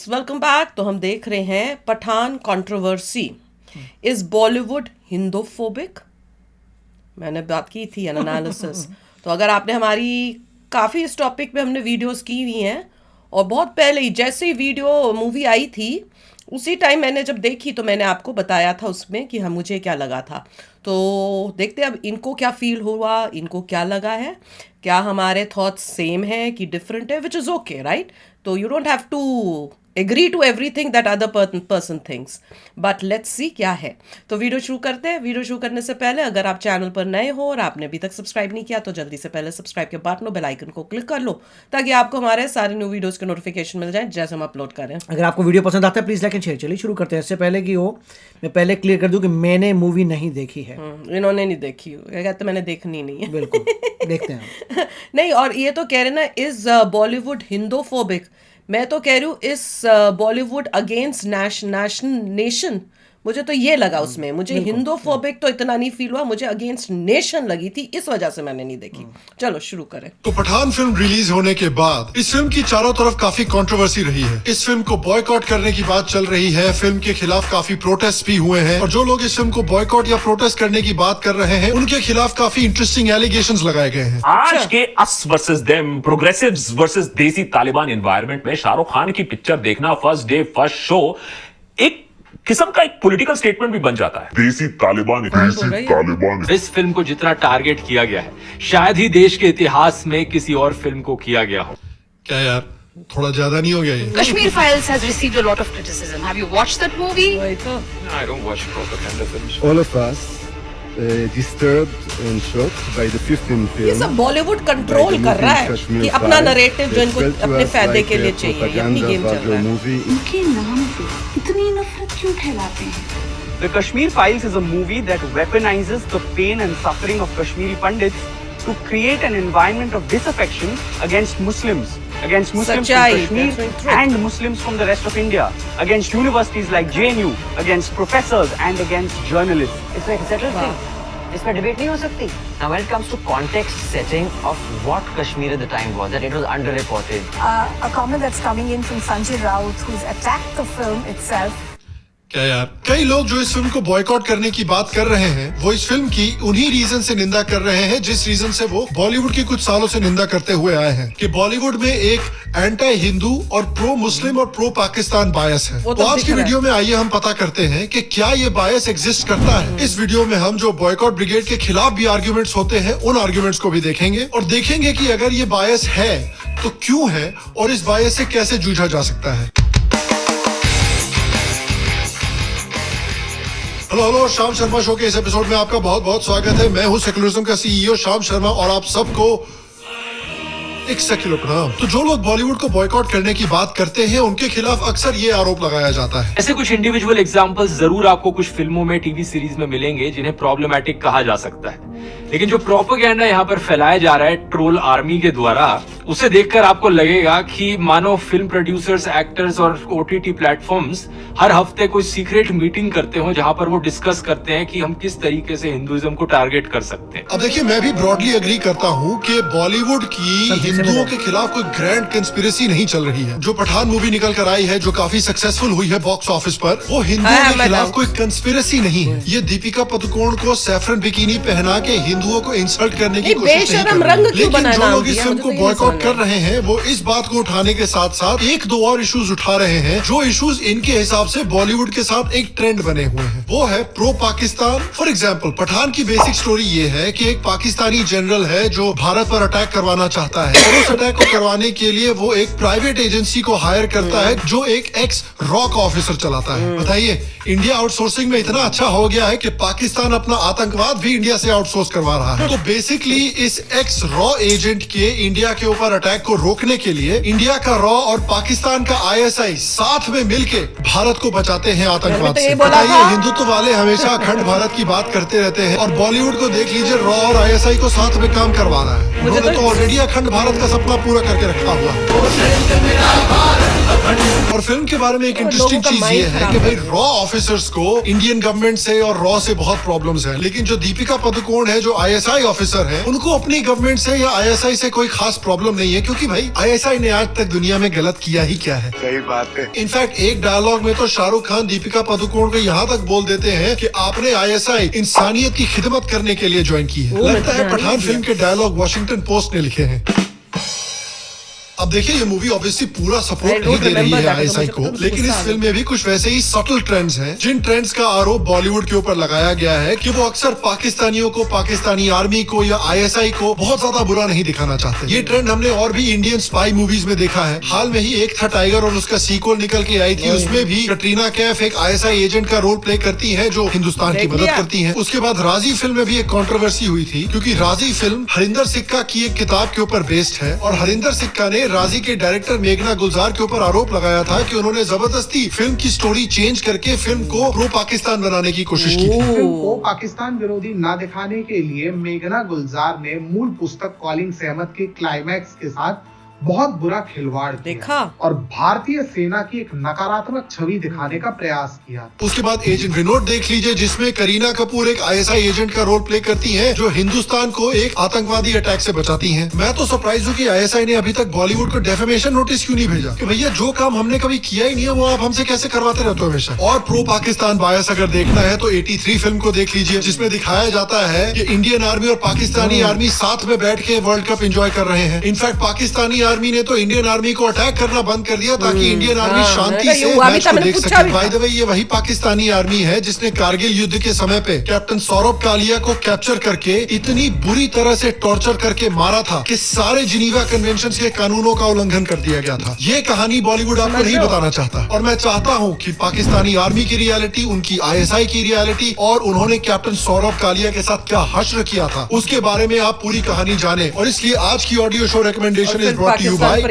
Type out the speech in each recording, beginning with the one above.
Welcome back. तो हम देख रहे हैं पठान कंट्रोवर्सी। इज बॉलीवुड हिंदोफोबिक? मैंने बात की थी एनालिसिस। तो अगर आपने हमारी काफ़ी इस टॉपिक पे हमने वीडियोस की हुई हैं, और बहुत पहले ही जैसे ही वीडियो मूवी आई थी उसी टाइम मैंने जब देखी तो मैंने आपको बताया था उसमें कि हम मुझे क्या लगा था। तो देखते हैं अब इनको क्या फील हुआ, इनको क्या लगा है, क्या हमारे थॉट्स सेम है कि डिफरेंट है, विच इज़ ओके राइट। तो you don't have to agree to everything that other person things, but let's see क्या है। तो वीडियो शुरू करते हैं। वीडियो शुरू करने से पहले अगर आप चैनल पर नए हो और आपने अभी तक सब्सक्राइब नहीं किया तो जल्दी से पहले सब्सक्राइब के बटन और बेल आइकन को क्लिक कर लो ताकि आपको हमारे सारे न्यू वीडियोस के नोटिफिकेशन मिल जाए जैसे हम अपलोड करें। अगर आपको वीडियो पसंद आता है प्लीज लाइक एंड शेयर। चलिए शुरू करते हैं। इससे पहले कि हो मैं पहले क्लियर कर दूं कि मैंने मूवी नहीं देखी है। इन्होंने नहीं देखी, कहते मैंने देखनी नहीं है। बिल्कुल देखते हैं। नहीं, और ये तो कह रहे ना इज बॉलीवुड हिंदोफोबिक। मैं तो कह रही हूँ इस बॉलीवुड अगेंस्ट नेशन। मुझे तो ये लगा उसमें, मुझे हिंदोफोबिक तो इतना नहीं फील हुआ, मुझे अगेंस्ट नेशन लगी थी, इस वजह से मैंने नहीं देखी। चलो शुरू करें। तो पठान फिल्म रिलीज होने के बाद इस फिल्म की चारों तरफ काफी कंट्रोवर्सी रही है। इस फिल्म को बॉयकॉट करने की बात चल रही है। फिल्म के खिलाफ काफी प्रोटेस्ट भी हुए हैं, और जो लोग इस फिल्म को बॉयकॉट या प्रोटेस्ट करने की बात कर रहे हैं उनके खिलाफ काफी इंटरेस्टिंग एलिगेशंस लगाए गए हैं। आज के us versus them, progressives versus देसी तालिबान एनवायरनमेंट में शाहरुख खान की पिक्चर देखना फर्स्ट डे फर्स्ट शो एक किस्म का एक पॉलिटिकल स्टेटमेंट भी बन जाता है। देसी तालिबान इस फिल्म को जितना टारगेट किया गया है शायद ही देश के इतिहास में किसी और फिल्म को किया गया हो। क्या यार, थोड़ा ज्यादा नहीं हो गया ये? Kashmir Files has received a lot of criticism. Have you watched that movie? वही तो I don't watch propaganda films. All of us disturbed and shocked by the 15th film. ये सब बॉलीवुड कंट्रोल कर रहा है कि अपना नरेटिव जो इनको अपने फायदे के लिए चाहिए, ये अपनी गेम चल रहा है। उनके नाम पे इतनी नफरत क्यों फैलाते हैं? The Kashmir Files is a movie that weaponizes the pain and suffering of Kashmiri Pandits to create an environment of disaffection against Muslims from Kashmir and Muslims from the rest of India, against universities like JNU, against professors and against journalists. It's like a settled thing. इसमें debate नहीं हो सकती. Now when it comes to context setting of what Kashmir at the time was, that it was underreported. A comment that's coming in from Sanjay Raut, who's attacked the film itself. क्या यार, कई लोग जो इस film को boycott करने की बात कर रहे हैं वो इस फिल्म की उन्हीं रीजन से निंदा कर रहे हैं जिस रीजन से वो बॉलीवुड की कुछ सालों से निंदा करते हुए आए हैं कि बॉलीवुड में एक एंटी हिंदू और प्रो मुस्लिम और प्रो पाकिस्तान बायस है। तो आज की वीडियो में आइए हम पता करते हैं कि क्या ये बायस एग्जिस्ट करता है। इस वीडियो में हम जो बॉयकॉट ब्रिगेड के खिलाफ भी आर्ग्यूमेंट्स होते हैं उन आर्ग्यूमेंट्स को भी देखेंगे और देखेंगे कि अगर ये बायस है तो क्यों है और इस बायस से कैसे जूझा जा सकता है। हेलो, श्याम शर्मा शो के इस एपिसोड में आपका बहुत बहुत स्वागत है। मैं हूं सेकुलरिज्म का सीईओ श्याम शर्मा और आप सबको एक सेकुलर प्रणाम। तो जो लोग बॉलीवुड को बॉयकॉट करने की बात करते हैं उनके खिलाफ अक्सर ये आरोप लगाया जाता है। ऐसे कुछ इंडिविजुअल एग्जांपल्स जरूर आपको कुछ फिल्मों में, टीवी सीरीज में मिलेंगे जिन्हें प्रॉब्लमैटिक कहा जा सकता है, लेकिन जो प्रोपेगेंडा यहाँ पर फैलाया जा रहा है ट्रोल आर्मी के द्वारा, उसे देखकर आपको लगेगा कि मानो फिल्म प्रोड्यूसर्स, एक्टर्स और ओटीटी प्लेटफॉर्म्स हर हफ्ते कोई सीक्रेट मीटिंग करते हो जहां पर वो डिस्कस करते हैं कि हम किस तरीके से हिंदुइज्म को टारगेट कर सकते हैं। अब देखिए, मैं भी ब्रॉडली एग्री करता हूँ कि बॉलीवुड की हिंदुओं के खिलाफ कोई ग्रैंड कंस्पिरेसी नहीं चल रही है। जो पठान मूवी निकल कर आई है, जो काफी सक्सेसफुल हुई है बॉक्स ऑफिस पर, वो हिंदुओं के खिलाफ कोई कंस्पिरेसी नहीं है। ये दीपिका पादुकोण को सैफरन बिकिनी पहना के हिंदुओं को इंसल्ट करने की कोशिश नहीं कर रही, लेकिन जो लोग इस फिल्म को बॉयकॉट कर रहे हैं वो इस बात को उठाने के साथ साथ एक दो और इश्यूज उठा रहे हैं जो इश्यूज इनके हिसाब से बॉलीवुड के साथ एक ट्रेंड बने हुए हैं। वो है pro Pakistan. For example, Pathan की बेसिक स्टोरी ये है कि एक पाकिस्तानी जनरल है जो भारत पर अटैक करवाना चाहता है, और उस अटैक को करवाने के लिए वो एक प्राइवेट एजेंसी को हायर करता है जो एक एक्स रॉक ऑफिसर चलाता है। बताइए, इंडिया आउटसोर्सिंग में इतना अच्छा हो गया है कि पाकिस्तान अपना आतंकवाद भी इंडिया से आउटसोर्स करवा रहा है। तो बेसिकली इस एक्स रॉ एजेंट के इंडिया के ऊपर अटैक को रोकने के लिए इंडिया का रॉ और पाकिस्तान का आईएसआई साथ में मिलके भारत को बचाते हैं आतंकवाद से। बताइए, हिंदुत्व वाले हमेशा अखंड भारत की बात करते रहते हैं और बॉलीवुड को देख लीजिए, रॉ और आईएसआई को साथ में काम करवा रहा है। उन्होंने तो ऑलरेडी अखंड भारत का सपना पूरा करके रखा हुआ है। और फिल्म के बारे में एक इंटरेस्टिंग चीज ये है कि भाई रॉ ऑफिसर्स को इंडियन गवर्नमेंट से और रॉ से बहुत प्रॉब्लम्स हैं, लेकिन जो दीपिका पादुकोण है जो ISI ऑफिसर हैं, उनको अपनी गवर्नमेंट से या ISI से कोई खास प्रॉब्लम नहीं है, क्योंकि भाई ISI ने आज तक दुनिया में गलत किया ही क्या है। सही बात है। इनफैक्ट एक डायलॉग में तो शाहरुख खान दीपिका पादुकोण को यहाँ तक बोल देते हैं कि आपने ISI इंसानियत की खिदमत करने के लिए ज्वाइन की है। लगता है पठान फिल्म के डायलॉग वॉशिंगटन पोस्ट ने लिखे हैं। अब देखिए, ये मूवी ऑब्वियसली पूरा सपोर्ट नहीं दे रही है ISI को, लेकिन इस फिल्म में भी कुछ वैसे ही सटल ट्रेंड्स हैं, जिन ट्रेंड्स का आरोप बॉलीवुड के ऊपर लगाया गया है कि वो अक्सर पाकिस्तानियों को, पाकिस्तानी आर्मी को या ISI को बहुत ज्यादा बुरा नहीं दिखाना चाहते। ये ट्रेंड हमने और भी इंडियन स्पाई मूवीज में देखा है। हाल में ही एक था टाइगर और उसका सीक्वल निकल के आई थी, उसमें भी कटरीना कैफ एक ISI एजेंट का रोल प्ले करती है जो हिंदुस्तान की मदद करती है। उसके बाद राजी फिल्म में भी एक कंट्रोवर्सी हुई थी, क्योंकि राजी फिल्म हरिंदर सिक्का की एक किताब के ऊपर बेस्ड है और हरिंदर सिक्का ने राजी के डायरेक्टर मेघना गुलजार के ऊपर आरोप लगाया था कि उन्होंने जबरदस्ती फिल्म की स्टोरी चेंज करके फिल्म को प्रो पाकिस्तान बनाने की कोशिश की थी। फिल्म को पाकिस्तान विरोधी ना दिखाने के लिए मेघना गुलजार ने मूल पुस्तक कॉलिंग सहमत के क्लाइमैक्स के साथ बहुत बुरा खिलवाड़ देखा और भारतीय सेना की एक नकारात्मक छवि दिखाने का प्रयास किया। उसके बाद एजेंट रिनोट देख लीजिए, जिसमें करीना कपूर एक ISI एजेंट का रोल प्ले करती हैं, जो हिंदुस्तान को एक आतंकवादी अटैक से बचाती हैं। मैं तो सरप्राइज हूँ कि ISI ने अभी तक बॉलीवुड को डेफेमेशन नोटिस क्यों नहीं भेजा कि भैया जो काम हमने कभी किया ही नहीं है वो आप हमसे कैसे करवाते रहते हो हमेशा। और प्रो पाकिस्तान बायस अगर देखना है तो 83 फिल्म को देख लीजिए, जिसमें दिखाया जाता है कि इंडियन आर्मी और पाकिस्तानी आर्मी साथ में बैठ के वर्ल्ड कप एंजॉय कर रहे हैं। इनफैक्ट पाकिस्तानी आर्मी ने तो इंडियन आर्मी को अटैक करना बंद कर दिया ताकि इंडियन आर्मी शांति से मैच को देख सके। बाय द वे, ये वही पाकिस्तानी आर्मी है जिसने कारगिल युद्ध के समय पे कैप्टन सौरभ कालिया को कैप्चर करके इतनी बुरी तरह से टॉर्चर करके मारा था कि सारे जिनीवा कन्वेंशन के कानूनों का उल्लंघन कर दिया गया था। ये कहानी बॉलीवुड आपको नहीं बताना चाहता, और मैं चाहता हूँ कि पाकिस्तानी आर्मी की रियलिटी, उनकी ISI की रियलिटी और उन्होंने कैप्टन सौरभ कालिया के साथ क्या हश्र किया था उसके बारे में आप पूरी कहानी जाने। और इसलिए आज की audio show recommendation is brought to you by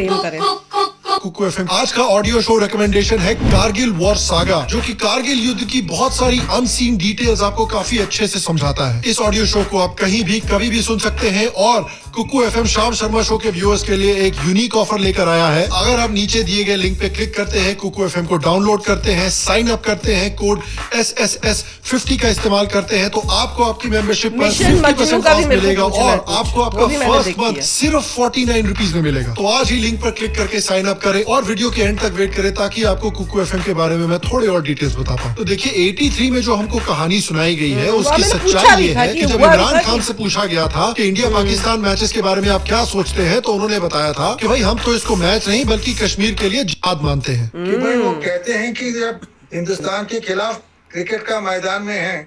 Kuku FM। आज का ऑडियो शो रिकमेंडेशन है कारगिल वॉर सागा, जो कि कारगिल युद्ध की बहुत सारी अनसीन डिटेल्स आपको काफी अच्छे से समझाता है। इस ऑडियो शो को आप कहीं भी कभी भी सुन सकते हैं, और कुकू FM शाम शर्मा शो के व्यूअर्स के लिए एक यूनिक ऑफर लेकर आया है। अगर आप नीचे दिए गए लिंक पे क्लिक करते हैं, कुकू FM को डाउनलोड करते हैं, साइन अप करते हैं, कोड SSS50 का इस्तेमाल करते हैं, तो आपको आपकी मेंबरशिप पर 50% ऑफ मिलेगा और आपको आपका फर्स्ट मंथ सिर्फ 49 रुपीज में मिलेगा। तो आज ही लिंक पर क्लिक करके साइन अप करें और वीडियो के एंड तक वेट करें ताकि आपको कुकू FM के बारे में मैं थोड़े और डिटेल्स बता पाऊं। तो देखिए, 83 में जो हमको कहानी सुनाई गई है उसकी सच्चाई ये है कि जब इमरान खान से पूछा गया था कि इंडिया पाकिस्तान मैचेस के बारे में आप क्या सोचते हैं, तो उन्होंने बताया था कि भाई हम तो इसको मैच नहीं बल्कि कश्मीर के लिए जिहाद मानते हैं। कि भाई वो कहते हैं कि जब हिंदुस्तान के खिलाफ क्रिकेट का मैदान में है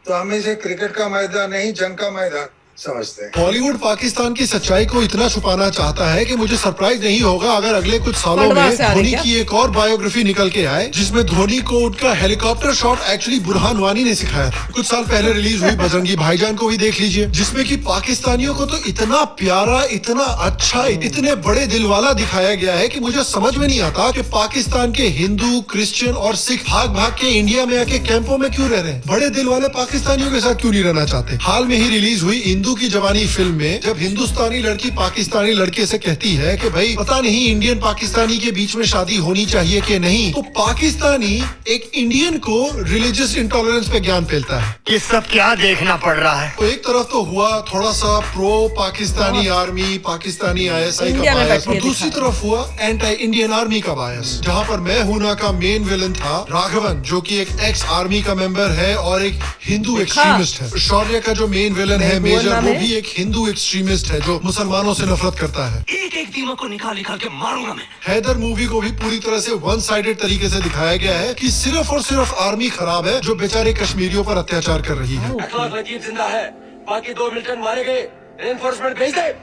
तो हम इसे क्रिकेट का मैदान नहीं जंग का मैदान समझते हैं। बॉलीवुड पाकिस्तान की सच्चाई को इतना छुपाना चाहता है कि मुझे सरप्राइज नहीं होगा अगर अगले कुछ सालों में धोनी की एक और बायोग्राफी निकल के आए, जिसमें धोनी को उनका helicopter shot actually Burhan Wani ने सिखाया था। कुछ साल पहले रिलीज हुई बजरंगी भाईजान को भी देख लीजिए, जिसमें कि पाकिस्तानियों को तो इतना प्यारा, इतना अच्छा, इतने बड़े दिल वाला दिखाया गया है कि मुझे समझ में नहीं आता कि पाकिस्तान के हिंदू, क्रिश्चियन और सिख भाग भाग के इंडिया में आके कैंपों में क्यों रह रहे हैं। बड़े दिल वाले पाकिस्तानियों के साथ क्यों नहीं रहना चाहते। हाल में ही रिलीज हुई हिंदू की जवानी फिल्म में जब हिंदुस्तानी लड़की पाकिस्तानी लड़के से कहती है कि भाई पता नहीं इंडियन पाकिस्तानी के बीच में शादी होनी चाहिए कि नहीं, तो पाकिस्तानी एक इंडियन को रिलीजियस इंटॉलरेंस पे ज्ञान फैलता है। ये सब क्या देखना पड़ रहा है। तो एक तरफ तो हुआ थोड़ा सा pro Pakistani army, Pakistani ISI का बायस, और दूसरी तरफ हुआ एंटी इंडियन आर्मी का बायस, जहाँ पर मैं हूं ना का मेन विलन था राघवन, जो कि एक एक्स आर्मी का मेंबर है और एक हिंदू एक्सट्रीमिस्ट है। शौर्य का जो मेन विलन है मेजर, वो भी एक हिंदू एक्सट्रीमिस्ट है जो मुसलमानों से नफरत करता है। एक एक दीमक को निकाल निकाल के मारूंगा मैं। हैदर मूवी को भी पूरी तरह से वन साइडेड तरीके से दिखाया गया है कि सिर्फ और सिर्फ आर्मी खराब है जो बेचारे कश्मीरियों पर अत्याचार कर रही है। जिंदा है, बाकी 2 मिलिटेंट मारे गए, रेनफोर्समेंट भेज दे।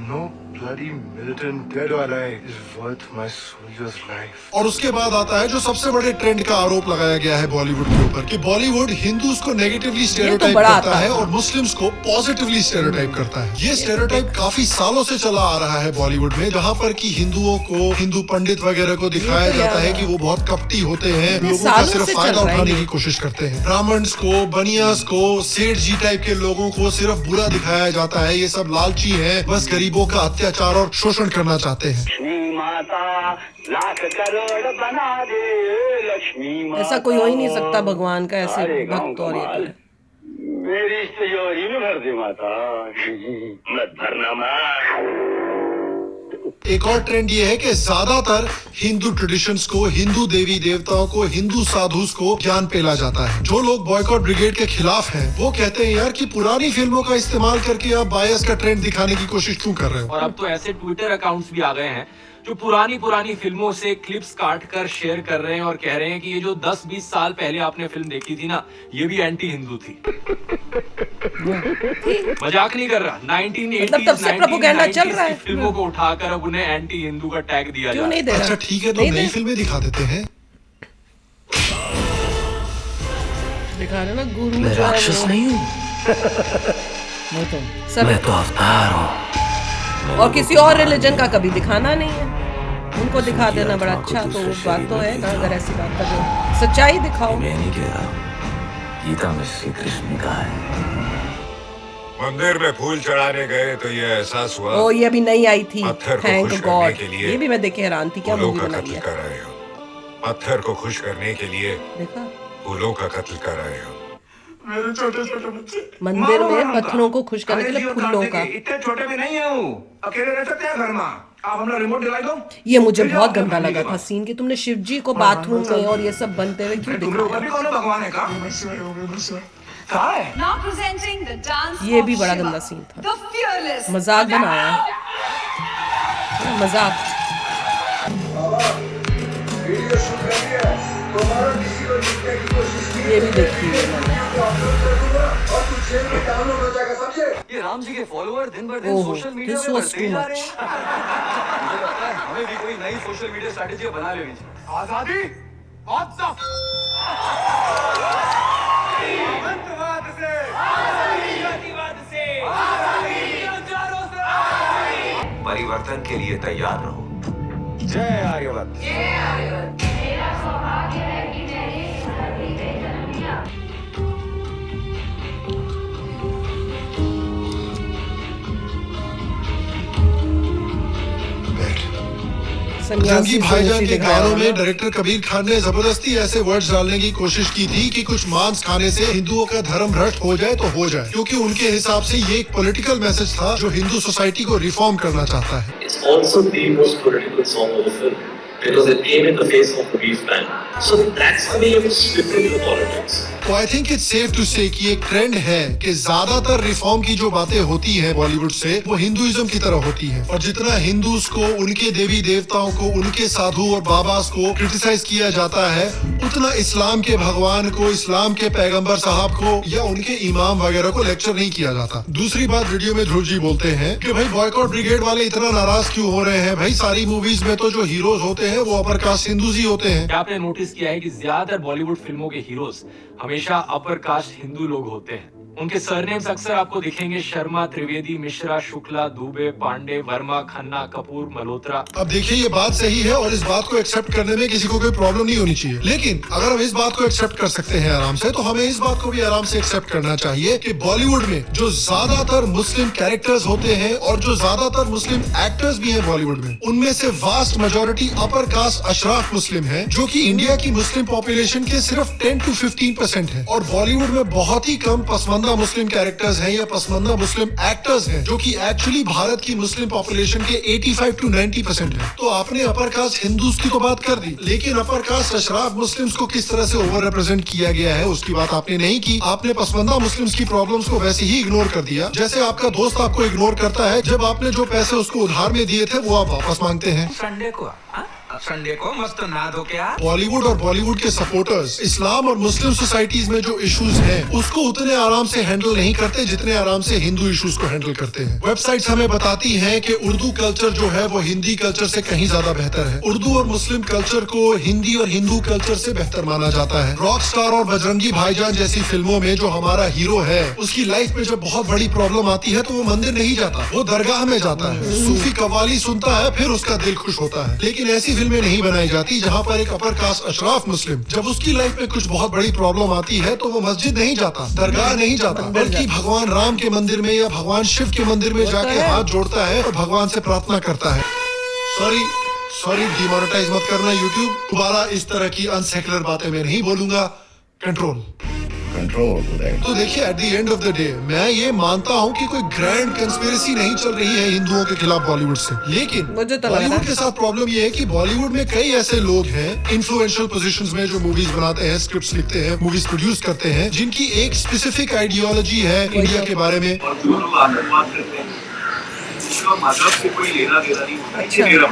No bloody militant dead or alive is worth my soldier's life. और उसके बाद आता है जो सबसे बड़े ट्रेंड का आरोप लगाया गया है बॉलीवुड के ऊपर कि बॉलीवुड हिंदूज को नेगेटिवली स्टेरियोटाइप करता है और मुस्लिम्स को पॉजिटिवली स्टेरियोटाइप करता है। ये स्टेरियोटाइप काफी सालों से चला आ रहा है बॉलीवुड में, जहाँ पर कि हिंदुओं को, हिंदू पंडित वगैरह को दिखाया जाता है कि वो बहुत कपटी होते हैं, लोगों का सिर्फ फायदा उठाने की कोशिश करते हैं। ब्राह्मण्स को, बनियास को, सेठ जी टाइप के लोगों को सिर्फ बुरा दिखाया जाता है। ये सब लालची है, बस गरीबों का अत्याचार और शोषण करना चाहते हैं। लक्ष्मी माता लाख करोड़ बना दे, लक्ष्मी माता। ऐसा कोई हो ही नहीं सकता भगवान का ऐसे भक्त और ये मेरी तिजोरी में भर दे माता, मत भरना मां। एक और ट्रेंड ये है कि ज्यादातर हिंदू ट्रेडिशंस को, हिंदू देवी देवताओं को, हिंदू साधुस को ज्ञान पेला जाता है। जो लोग बॉयकॉट ब्रिगेड के खिलाफ हैं, वो कहते हैं यार कि पुरानी फिल्मों का इस्तेमाल करके आप बायस का ट्रेंड दिखाने की कोशिश क्यों कर रहे हो। और अब तो ऐसे ट्विटर अकाउंट्स भी आ गए हैं जो पुरानी फिल्मों से क्लिप्स काट कर शेयर कर रहे हैं और कह रहे हैं कि ये जो 10-20 साल पहले आपने फिल्म देखी थी ना, ये भी एंटी हिंदू थी। मजाक नहीं कर रहा। 1980s की फिल्मों को उठाकर अब उन्हें एंटी हिंदू का टैग दिया जा रहा है। अच्छा ठीक है, तो नई फिल्में दिखा देते हैं। दिखा रहे ना गुरु, मैं राक्षस नहीं हूँ, मैं तो अवतार हूँ। और किसी और रिलीजन का कभी दिखाना नहीं है, उनको दिखा देना बड़ा अच्छा। तो वो बात तो है ना, अगर ऐसी बात कर रहे हो सच्चाई दिखाओ। मैं नहीं कह रहा, गीता में श्री कृष्ण ने कहा है। मंदिर में फूल चढ़ाने गए तो ये एहसास हुआ। ओ ये अभी नई आई थी, थैंक गॉड। ये भी मैं देखे हैरान थी, क्या मूवी बनाई है। कर रहे हो, पत्थर को खुश करने के लिए देखा, फूलों का कत्ल कर रहे हो। मेरे छोटे छोटे बच्चे मंदिर में पत्थरों को खुश करने के लिए फूलों का। इतने छोटे भी नहीं है, अकेले रह सकते हैं घर में। आप अपना रिमोट दिलाई दो। ये मुझे बहुत गंदा लगा था सीन कि तुमने शिव जी को बाथरूम में और ये सब बनते हुए क्यों दिखाया। भगवान का ये भी बड़ा गंदा सीन था, मजाक बनाया, मजाक। ये भी देखी है मैंने। ये राम जी के फॉलोअर दिन भर दिन सोशल मीडिया में बढ़ते ही जा रहे हैं। मुझे लगता है हमें भी कोई नई सोशल मीडिया स्ट्रेटेजी बना लेनी चाहिए। आजादी परिवर्तन के लिए तैयार रहो। जय आर्यवत। मेरा सौभाग्य है कि मैंने इस धरती पे जन्म लिया। जंगी भाईजान के गानों में डायरेक्टर कबीर खान ने जबरदस्ती ऐसे वर्ड्स डालने की कोशिश की थी कि कुछ मांस खाने से हिंदुओं का धर्म भ्रष्ट हो जाए तो हो जाए, क्योंकि उनके हिसाब से ये एक पॉलिटिकल मैसेज था जो हिंदू सोसाइटी को रिफॉर्म करना चाहता है। It's also the most political song of the film because it came in the face of the beef man. So that's the way you slip into politics. तो I think it's safe to say कि एक trend है कि ज्यादातर reform की जो बातें होती हैं बॉलीवुड से, वो हिंदुइज्म की तरह होती हैं। और जितना हिंदूज को, उनके देवी देवताओं को, उनके साधु और बाबास को क्रिटिसाइज किया जाता है, उतना इस्लाम के भगवान को, इस्लाम के पैगंबर साहब को या उनके इमाम वगैरह को लेक्चर नहीं किया जाता। दूसरी बात, वीडियो में ध्रुव जी बोलते हैं कि भाई बॉयकॉट ब्रिगेड वाले इतना नाराज क्यों हो रहे हैं। भाई सारी मूवीज में तो जो हीरोज होते हैं वो अपर कास्ट हिंदूज ही होते हैं। आपने नोटिस किया है कि ज्यादातर बॉलीवुड फिल्मों के हीरोज हमेशा अपर कास्ट हिंदू लोग होते हैं। उनके सरनेम्स अक्सर आपको दिखेंगे शर्मा, त्रिवेदी, मिश्रा, शुक्ला, दुबे, पांडे, वर्मा, खन्ना, कपूर, मल्होत्रा। अब देखिए ये बात सही है और इस बात को एक्सेप्ट करने में किसी को कोई प्रॉब्लम नहीं होनी चाहिए, लेकिन अगर हम इस बात को एक्सेप्ट कर सकते हैं आराम से, तो हमें इस बात को भी आराम से एक्सेप्ट करना चाहिए कि बॉलीवुड में जो ज्यादातर मुस्लिम कैरेक्टर्स होते हैं और जो ज्यादातर मुस्लिम एक्टर्स भी हैं बॉलीवुड में, उनमें से वास्ट मेजोरिटी अपर कास्ट अशराफ मुस्लिम है, जो कि इंडिया की मुस्लिम पॉपुलेशन के सिर्फ 10 to 15% है। और बॉलीवुड में बहुत ही कम पसमंदा मुस्लिम कैरेक्टर्स हैं या पसमंदा मुस्लिम एक्टर्स हैं, जो कि एक्चुअली भारत की मुस्लिम पॉपुलेशन के 85 to 90% है। तो आपने अपर कास्ट हिंदूज की तो बात कर दी, लेकिन अपर कास्ट अशराफ मुस्लिम्स को किस तरह से ओवर रिप्रेजेंट किया गया है उसकी बात आपने नहीं की। आपने पसमंदा मुस्लिम्स की प्रॉब्लम्स को वैसे ही इग्नोर कर दिया, जैसे आपका दोस्त आपको इग्नोर करता है जब आपने जो पैसे उसको उधार में दिए थे वो आप वापस मांगते हैं। संडे को मस्त ना दो क्या। बॉलीवुड और बॉलीवुड के सपोर्टर्स इस्लाम और मुस्लिम सोसाइटीज में जो इश्यूज हैं उसको उतने आराम से हैंडल नहीं करते जितने आराम से हिंदू इश्यूज को हैंडल करते हैं। वेबसाइट्स हमें बताती हैं कि उर्दू कल्चर जो है वो हिंदी कल्चर से कहीं ज्यादा बेहतर है। उर्दू और मुस्लिम कल्चर को हिंदी और हिंदू कल्चर से बेहतर माना जाता है। रॉक स्टार और बजरंगी भाईजान जैसी फिल्मों में जो हमारा हीरो है, उसकी लाइफ में जब बहुत बड़ी प्रॉब्लम आती है तो वो मंदिर नहीं जाता, वो दरगाह में जाता है, सूफी कव्वाली सुनता है, फिर उसका दिल खुश होता है। लेकिन ऐसी फिल्में नहीं बनाई जाती जहां पर एक अपर कास्ट अशराफ मुस्लिम जब उसकी लाइफ में कुछ बहुत बड़ी प्रॉब्लम आती है तो वो मस्जिद नहीं जाता, दरगाह नहीं जाता, बल्कि भगवान राम के मंदिर में या भगवान शिव के मंदिर में जाके हाथ जोड़ता है और भगवान से प्रार्थना करता है। सॉरी डिमोनेटाइज मत करना यूट्यूब। दोबारा इस तरह की अनसेक्युलर बातें मैं नहीं बोलूंगा। कंट्रोल। control over that. तो देखिए at the end of the day मैं ये मानता हूँ कि कोई ग्रैंड कंस्पिरेसी नहीं चल रही है हिंदुओं के खिलाफ बॉलीवुड से, लेकिन बॉलीवुड के साथ प्रॉब्लम ये है कि बॉलीवुड में कई ऐसे लोग हैं इन्फ्लुएंशियल पोजीशंस में जो मूवीज बनाते हैं, स्क्रिप्ट्स लिखते हैं, मूवीज प्रोड्यूस करते हैं, जिनकी एक स्पेसिफिक आइडियोलॉजी है इंडिया के बारे में। मतलब से कोई लेना देना नहीं होता।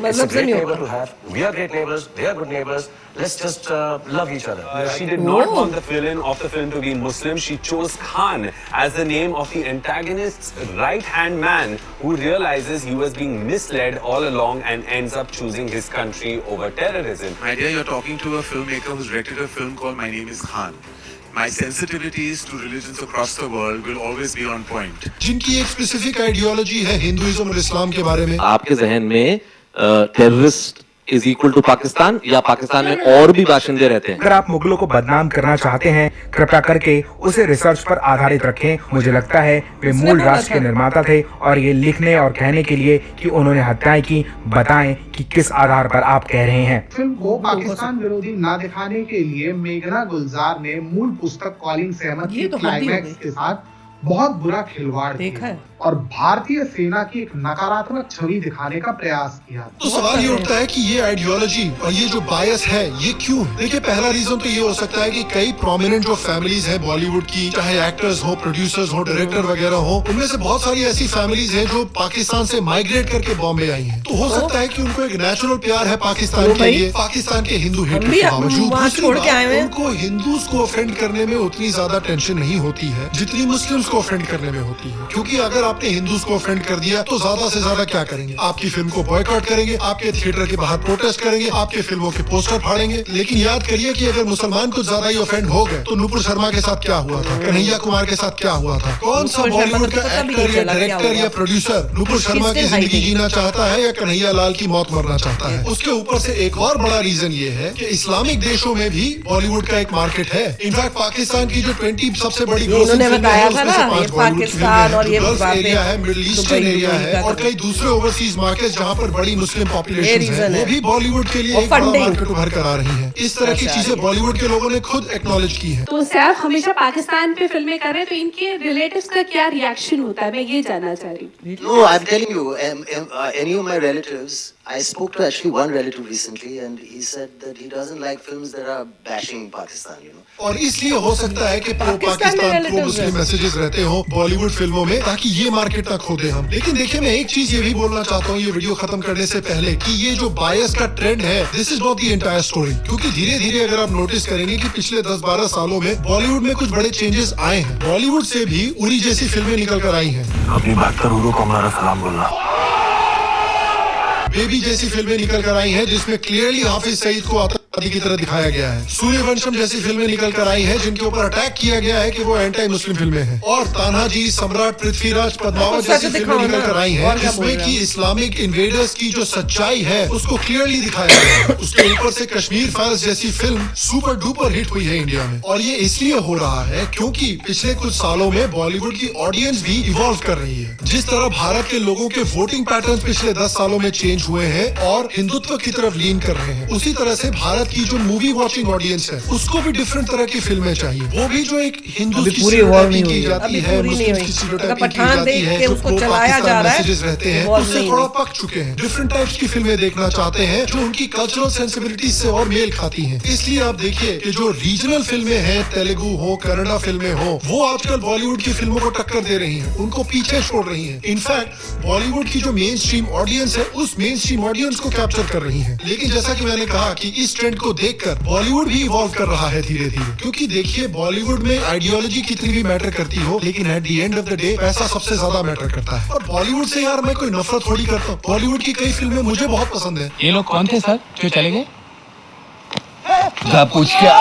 मतलब से नहीं होता। We are great neighbors, they are good neighbors. Let's just love each other. She did not want the villain of the film to be Muslim. She chose Khan as the name of the antagonist's right-hand man who realizes he was being misled all along and ends up choosing his country over terrorism. My dear, you're talking to a filmmaker who's directed a film called My Name is Khan. My sensitivities to religions across the world will always be on point. जिनकी एक specific ideology है Hinduism और इस्लाम के बारे में। आपके जहन में terrorist is equal to Pakistan या पाकिस्तान में और भी बाशिंदे रहते हैं? अगर आप मुगलों को बदनाम करना चाहते हैं कृपया करके उसे रिसर्च पर आधारित रखें। मुझे लगता है वे मूल राष्ट्र के निर्माता थे और ये लिखने और कहने के लिए कि उन्होंने हत्याएं की, बताएं कि किस आधार पर आप कह रहे हैं। फिल्म को पाकिस्तान विरोधी ना दिखाने के लिए मेघना गुलजार ने मूल पुस्तक कॉलिंग सहमत की क्लाइमैक्स के साथ बहुत बुरा खिलवाड़ किया और भारतीय सेना की एक नकारात्मक छवि दिखाने का प्रयास किया। तो सवाल ये उठता है कि ये आइडियोलॉजी और ये जो बायस है ये क्यों है? देखिए पहला रीजन तो ये हो सकता है कि कई प्रोमिनेंट जो फैमिलीज हैं बॉलीवुड की, चाहे एक्टर्स हो, प्रोड्यूसर्स हो, डायरेक्टर वगैरह हो, उनमें से बहुत सारी ऐसी फैमिलीज हैं जो पाकिस्तान से माइग्रेट करके बॉम्बे आई हैं। तो हो सकता है कि उनको एक नेचुरल प्यार है पाकिस्तान के लिए, पाकिस्तान के हिंदू हेट के बावजूद उनको हिंदूज को ऑफेंड करने में उतनी ज्यादा टेंशन नहीं होती है जितनी मुस्लिम्स को ऑफेंड करने में होती है। क्योंकि अगर आपने हिंदूज को ऑफेंड कर दिया तो ज्यादा से ज्यादा क्या करेंगे? आपकी फिल्म को बॉयकॉट करेंगे, आपके थिएटर के बाहर प्रोटेस्ट करेंगे, आपके फिल्मों के पोस्टर फाड़ेंगे। लेकिन याद करिए कि अगर मुसलमान कुछ ज्यादा ही ऑफेंड हो गए तो नुपुर शर्मा के साथ क्या हुआ था, कन्हैया कुमार के साथ क्या हुआ था? कौन सा बॉलीवुड का एक्टर या डायरेक्टर या प्रोड्यूसर नुपुर शर्मा की जिंदगी जीना चाहता है या कन्हैया लाल की मौत मरना चाहता है? उसके ऊपर से एक और बड़ा रीजन ये है कि इस्लामिक देशों में भी बॉलीवुड का एक मार्केट है। इनफैक्ट पाकिस्तान की जो 20 सबसे बड़ी पाकिस्तान और ये एरिया है, मिडिल ईस्टर्न एरिया है और कई दूसरे ओवरसीज मार्केट जहाँ पर बड़ी मुस्लिम पॉपुलेशन है, वो भी बॉलीवुड के लिए एक बड़ा मार्केट उभर कर आ रही है। इस तरह की चीजें बॉलीवुड के लोगों ने खुद एक्नॉलेज की है। तो सैफ हमेशा पाकिस्तान पे फिल्में कर रहे हैं तो इनके रिलेटिव्स का क्या रिएक्शन होता है, मैं ये जानना चाह रही हूँ। No, I'm telling you, any of my relatives, I spoke to actually one relative recently and he said that he doesn't like films that are bashing Pakistan, you know. और इसलिए हो सकता है कि प्रो पाकिस्तान प्रो मुस्लिम messages रहते हो बॉलीवुड फिल्मों में ताकि ये मार्केट ना खो दे हम। लेकिन देखिए मैं एक चीज ये भी बोलना चाहता हूँ ये वीडियो खत्म करने से पहले कि ये जो बायस का ट्रेंड है this is not the entire story. क्योंकि धीरे धीरे अगर आप नोटिस करेंगे कि पिछले 10-12 सालों में बॉलीवुड में कुछ बड़े चेंजेस आए हैं। बॉलीवुड से भी उरी जैसी फिल्में निकल कर आई हैं। अपनी बात कर उरो को हमारा सलाम बोलना। बेबी जैसी फिल्में निकल कर आई हैं जिसमें क्लियरली हाफिज सईद को आतंकवादी की तरह दिखाया गया है। सूर्यवंशम जैसी फिल्में निकल कर आई हैं जिनके ऊपर अटैक किया गया है कि वो एंटी मुस्लिम फिल्में हैं। और तान्हाजी, सम्राट, पृथ्वीराज, पद्मावत जैसी फिल्में निकल कर आई हैं जिसमें कि इस्लामिक इन्वेडर्स की जो सच्चाई है उसको क्लियरली दिखाया गया है। उसके ऊपर से कश्मीर फाइल्स जैसी फिल्म सुपर डुपर हिट हुई है इंडिया में। और ये इसलिए हो रहा है क्योंकि पिछले कुछ सालों में बॉलीवुड की ऑडियंस भी इवॉल्व कर रही है। जिस तरह भारत के लोगों के वोटिंग पैटर्न पिछले 10 सालों में चेंज हुए हैं और हिंदुत्व की तरफ लीन कर रहे हैं, उसी तरह से भारत की जो मूवी वॉचिंग ऑडियंस है उसको भी डिफरेंट तरह की फिल्में चाहिए। वो भी जो एक हिंदू की स्टीरियोटाइपिंग की जाती है, मुस्लिम की स्टीरियोटाइपिंग की जाती है, जो प्रो पाकिस्तान मैसेजेस रहते हैं उससे थोड़ा पक चुके हैं। डिफरेंट टाइप्स की फिल्में देखना चाहते हैं जो उनकी कल्चरल सेंसिबिलिटी से और मेल खाती हैं। इसलिए आप देखिए कि जो रीजनल फिल्में हैं, तेलुगु हो, कन्नड़ा फिल्में हो, वो आजकल बॉलीवुड की फिल्मों को टक्कर दे रही हैं, उनको पीछे छोड़ रही हैं। इनफैक्ट बॉलीवुड की जो मेन स्ट्रीम ऑडियंस है उस मेन स्ट्रीम ऑडियंस को कैप्चर कर रही हैं। लेकिन जैसा कि मैंने कहा कि इस ट्रेंड को देखकर बॉलीवुड भी इवॉल्व कर रहा है धीरे धीरे। क्योंकि देखिए बॉलीवुड में आइडियोलॉजी कितनी भी मैटर करती हो लेकिन at the end of the day पैसा सबसे ज्यादा मैटर करता है। और बॉलीवुड से यार मैं कोई नफरत थोड़ी करता हूँ, बॉलीवुड की कई फिल्में मुझे बहुत पसंद है। ये लोग कौन थे सर जो चले गए? पूछ क्या?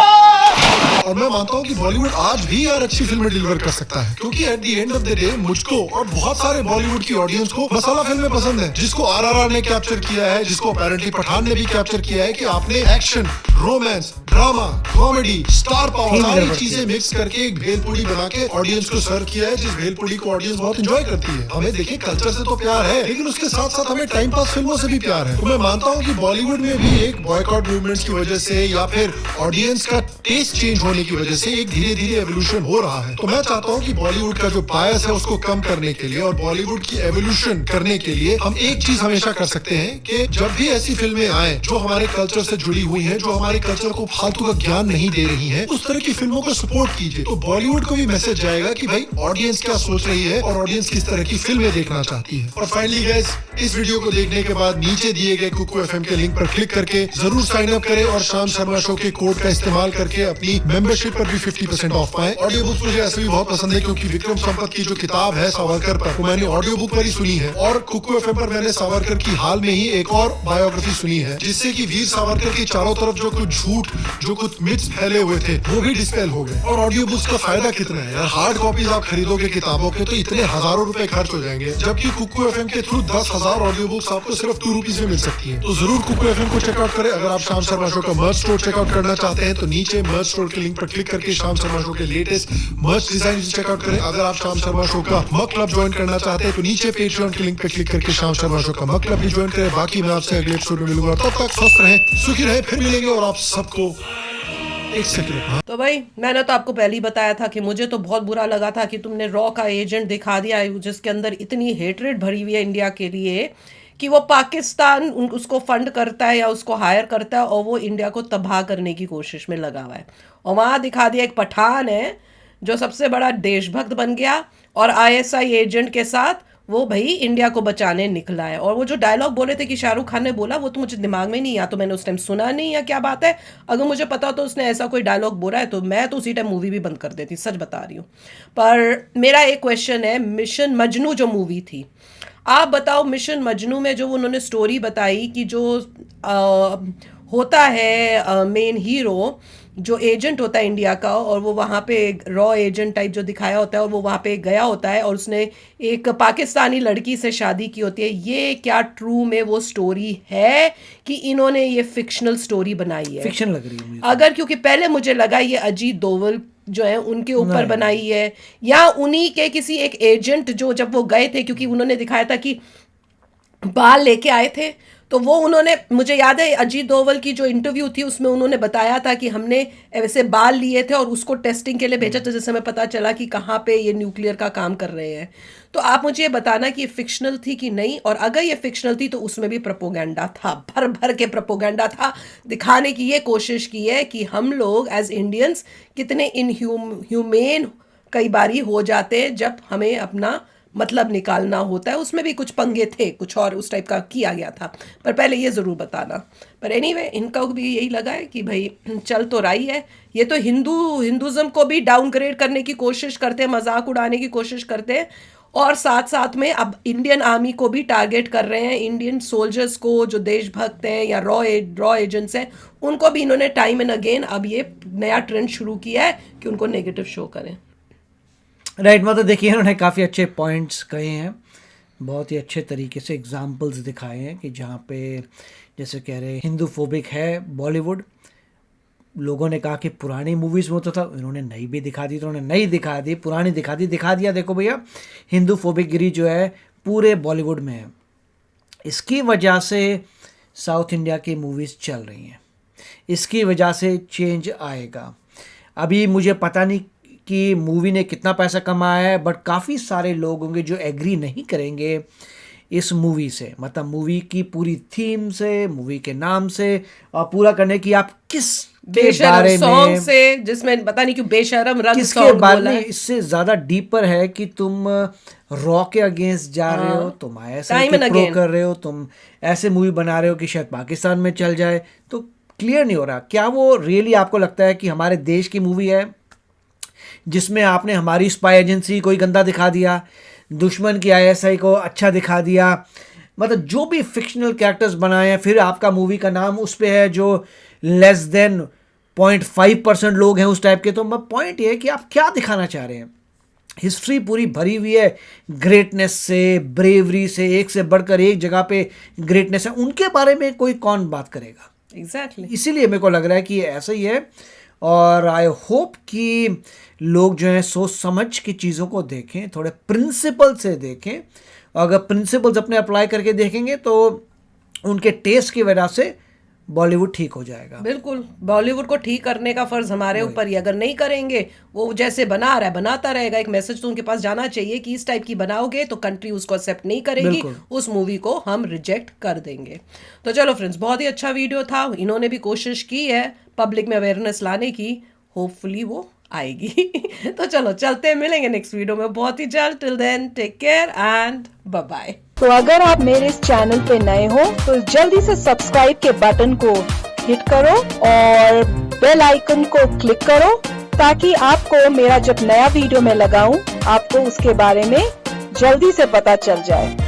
और मैं मानता हूँ कि बॉलीवुड आज भी यार अच्छी फिल्में डिलीवर कर सकता है। क्योंकि at the end of the day मुझको और बहुत सारे बॉलीवुड की ऑडियंस को मसाला फिल्में पसंद है, जिसको RRR ने कैप्चर किया है, जिसको अपेरेंटली पठान ने भी कैप्चर किया है कि आपने action, romance, drama, comedy, star power सारी चीजें मिक्स करके एक भेलपूरी बना के ऑडियंस को सर्व किया है, जिस भेलपूरी को ऑडियंस बहुत एंजॉय करती है। हमें देखिए कल्चर से तो प्यार है लेकिन उसके साथ साथ हमें टाइम पास फिल्मों से भी प्यार है। तो मैं मानता हूँ कि बॉलीवुड में भी एक बॉयकॉट मूवमेंट्स की वजह से या फिर ऑडियंस का टेस्ट चेंज चेंज होने की वजह से एक धीरे धीरे एवोल्यूशन हो रहा है। तो मैं चाहता हूँ कि बॉलीवुड का जो बायस है उसको कम करने के लिए और बॉलीवुड की एवोल्यूशन करने के लिए हम एक चीज हमेशा कर सकते हैं कि जब भी ऐसी फिल्में आए जो हमारे कल्चर से जुड़ी हुई हैं, जो हमारे कल्चर को फालतू का ज्ञान नहीं दे रही हैं, उस तरह की फिल्मों को सपोर्ट कीजिए। तो बॉलीवुड को भी मैसेज जाएगा कि भाई ऑडियंस क्या सोच रही है और ऑडियंस किस तरह की फिल्में देखना चाहती है। और फाइनली गाइस, इस वीडियो को देखने के बाद नीचे दिए गए कुकू एफएम के लिंक पर क्लिक करके जरूर साइन अप करें और शाम शर्मा शो के कोड का इस्तेमाल करके अपनी मेंबरशिप पर भी 50% ऑफ पाएं। ऑडियो बुक मुझे ऐसे भी बहुत पसंद है क्योंकि विक्रम संपत की जो किताब है सावरकर पर, वो मैंने ऑडियो बुक पर ही सुनी है और कुकू एफएम पर मैंने सावरकर की हाल में ही एक और बायोग्राफी सुनी है, जिससे कि वीर सावरकर के चारों तरफ जो कुछ झूठ, जो कुछ मिथ्स फैले हुए थे वो भी डिस्पेल हो गए। और ऑडियो बुक्स का फायदा कितना है यार, हार्ड कॉपीज आप खरीदोगे किताबों के तो इतने हजारों रुपए खर्च हो जाएंगे, जबकि कुकू एफएम के थ्रू 10,000 ऑडियो बुक्स आपको सिर्फ 2 रुपीज में मिल सकती है। तो जरूर कुकू एफएम को चेकआउट करें। अगर आप शाम शर्मा शो का मर्च स्टोर चेकआउट करना चाहते हैं तो नीचे मर्च स्टोर के लिंक पर क्लिक करके शाम शर्मा शो के लेटेस्ट मर्च डिजाइन चेकआउट करें। अगर आप शाम शर्मा शो का मक क्लब ज्वाइन करना चाहते हैं तो नीचे पेट्रियन के लिंक पर क्लिक करके शाम शर्मा शो का मक क्लब भी ज्वाइन करें। बाकी मैं आपसे अगले एपिसोड में मिलूंगा, तब तक स्वस्थ रहें, सुखी रहें, फिर मिलेंगे। और आप सबको एक सेकंड। तो भाई मैंने तो आपको पहले ही बताया था कि मुझे तो बहुत बुरा लगा था कि तुमने रॉ का एजेंट दिखा दिया जिसके अंदर इतनी हेट्रेड भरी हुई है इंडिया के लिए कि वो पाकिस्तान उसको फंड करता है या उसको हायर करता है और वो इंडिया को तबाह करने की कोशिश में लगा हुआ है। और वहाँ दिखा दिया एक पठान है जो सबसे बड़ा देशभक्त बन गया और आईएसआई एजेंट के साथ वो भाई इंडिया को बचाने निकला है। और वो जो डायलॉग बोले थे कि शाहरुख खान ने बोला, वो तो मुझे दिमाग में नहीं, या तो मैंने उस टाइम सुना नहीं या क्या बात है। अगर मुझे पता तो उसने ऐसा कोई डायलॉग बोला है तो मैं तो उसी टाइम मूवी भी बंद कर देती, सच बता रही हूँ। पर मेरा एक क्वेश्चन है, मिशन मजनू जो मूवी थी, आप बताओ मिशन मजनू में जो उन्होंने स्टोरी बताई कि जो होता है मेन हीरो जो एजेंट होता है इंडिया का और वो वहाँ पे रॉ एजेंट टाइप जो दिखाया होता है और वो वहाँ पे गया होता है और उसने एक पाकिस्तानी लड़की से शादी की होती है, ये क्या ट्रू में वो स्टोरी है कि इन्होंने ये फिक्शनल स्टोरी बनाई है? फिक्शन लग रही है मुझे। अगर क्योंकि पहले मुझे लगा ये अजीत दोवल जो है उनके ऊपर बनाई है या उन्हीं के किसी एक एजेंट जो जब वो गए थे, क्योंकि उन्होंने दिखाया था कि बाल लेके आए थे तो वो उन्होंने, मुझे याद है अजीत दोवल की जो इंटरव्यू थी उसमें उन्होंने बताया था कि हमने ऐसे बाल लिए थे और उसको टेस्टिंग के लिए भेजा था, जिससे हमें पता चला कि कहाँ पे ये न्यूक्लियर का काम कर रहे हैं। तो आप मुझे ये बताना कि ये फिक्शनल थी कि नहीं, और अगर ये फिक्शनल थी तो उसमें भी प्रोपोगेंडा था, भर भर के प्रोपोगेंडा था। दिखाने की ये कोशिश की है कि हम लोग एज इंडियंस कितने इनह्यूमेन कई बारी हो जाते हैं जब हमें अपना मतलब निकालना होता है। उसमें भी कुछ पंगे थे, कुछ और उस टाइप का किया गया था, पर पहले ये ज़रूर बताना। पर एनीवे इनका भी यही लगा है कि भाई चल तो रही है, ये तो हिंदुज़म को भी डाउनग्रेड करने की कोशिश करते हैं, मजाक उड़ाने की कोशिश करते हैं, और साथ साथ में अब इंडियन आर्मी को भी टारगेट कर रहे हैं, इंडियन सोल्जर्स को जो देशभक्त हैं या रॉ एजेंट्स हैं उनको भी इन्होंने टाइम एंड अगेन अब ये नया ट्रेंड शुरू किया है कि उनको नेगेटिव शो करें। राइट, मतलब देखिए उन्होंने काफ़ी अच्छे पॉइंट्स कहे हैं, बहुत ही अच्छे तरीके से एग्जांपल्स दिखाए हैं कि जहाँ पे जैसे कह रहे हिंदू फोबिक है बॉलीवुड। लोगों ने कहा कि पुरानी मूवीज़ में होता था, इन्होंने नई भी दिखा दी, तो उन्होंने नई दिखा दी, पुरानी दिखा दिया। देखो भैया हिंदू फोबिकगिरी जो है पूरे बॉलीवुड में है, इसकी वजह से साउथ इंडिया की मूवीज़ चल रही हैं, इसकी वजह से चेंज आएगा। अभी मुझे पता नहीं कि मूवी ने कितना पैसा कमाया है, बट काफ़ी सारे लोग होंगे जो एग्री नहीं करेंगे इस मूवी से, मतलब मूवी की पूरी थीम से, मूवी के नाम से, और पूरा करने की आप किस बारे में से, जिसमें पता नहीं क्यों बेशरम रंग किसके बारे में, इससे ज़्यादा डीपर है कि तुम रॉ के अगेंस्ट जा रहे हो, तुम ऐसे प्रो कर रहे हो, तुम ऐसे मूवी बना रहे हो कि शायद पाकिस्तान में चल जाए, तो क्लियर नहीं हो रहा क्या वो रियली आपको लगता है कि हमारे देश की मूवी है जिसमें आपने हमारी स्पाई एजेंसी कोई गंदा दिखा दिया, दुश्मन की आईएसआई को अच्छा दिखा दिया, मतलब जो भी फिक्शनल कैरेक्टर्स बनाए हैं, फिर आपका मूवी का नाम उस पे है जो लेस देन 0.5% लोग हैं उस टाइप के। तो पॉइंट ये है कि आप क्या दिखाना चाह रहे हैं। हिस्ट्री पूरी भरी हुई है ग्रेटनेस से, ब्रेवरी से, एक से बढ़कर एक जगह पे ग्रेटनेस है, उनके बारे में कोई कौन बात करेगा। एग्जैक्टली इसीलिए मेरे को लग रहा है कि ऐसा ही है, और आई होप कि लोग जो हैं सोच समझ के चीज़ों को देखें, थोड़े प्रिंसिपल से देखें, और अगर प्रिंसिपल्स अपने अप्लाई करके देखेंगे तो उनके टेस्ट की वजह से बॉलीवुड ठीक हो जाएगा। बिल्कुल, बॉलीवुड को ठीक करने का फर्ज हमारे ऊपर ही, अगर नहीं करेंगे वो जैसे बना रहा है बनाता रहेगा। एक मैसेज तो उनके पास जाना चाहिए कि इस टाइप की बनाओगे तो कंट्री उसको एक्सेप्ट नहीं करेगी, उस मूवी को हम रिजेक्ट कर देंगे। तो चलो फ्रेंड्स, बहुत ही अच्छा वीडियो था, इन्होंने भी कोशिश की है पब्लिक में अवेयरनेस लाने की, होपफुली वो आएगी। तो चलो चलते हैं, मिलेंगे नेक्स्ट वीडियो में बहुत ही जल्द। Till then take care and bye bye. तो अगर आप मेरे इस चैनल पे नए हो तो जल्दी से सब्सक्राइब के बटन को हिट करो और बेल आइकन को क्लिक करो, ताकि आपको मेरा जब नया वीडियो मैं लगाऊं आपको उसके बारे में जल्दी से पता चल जाए।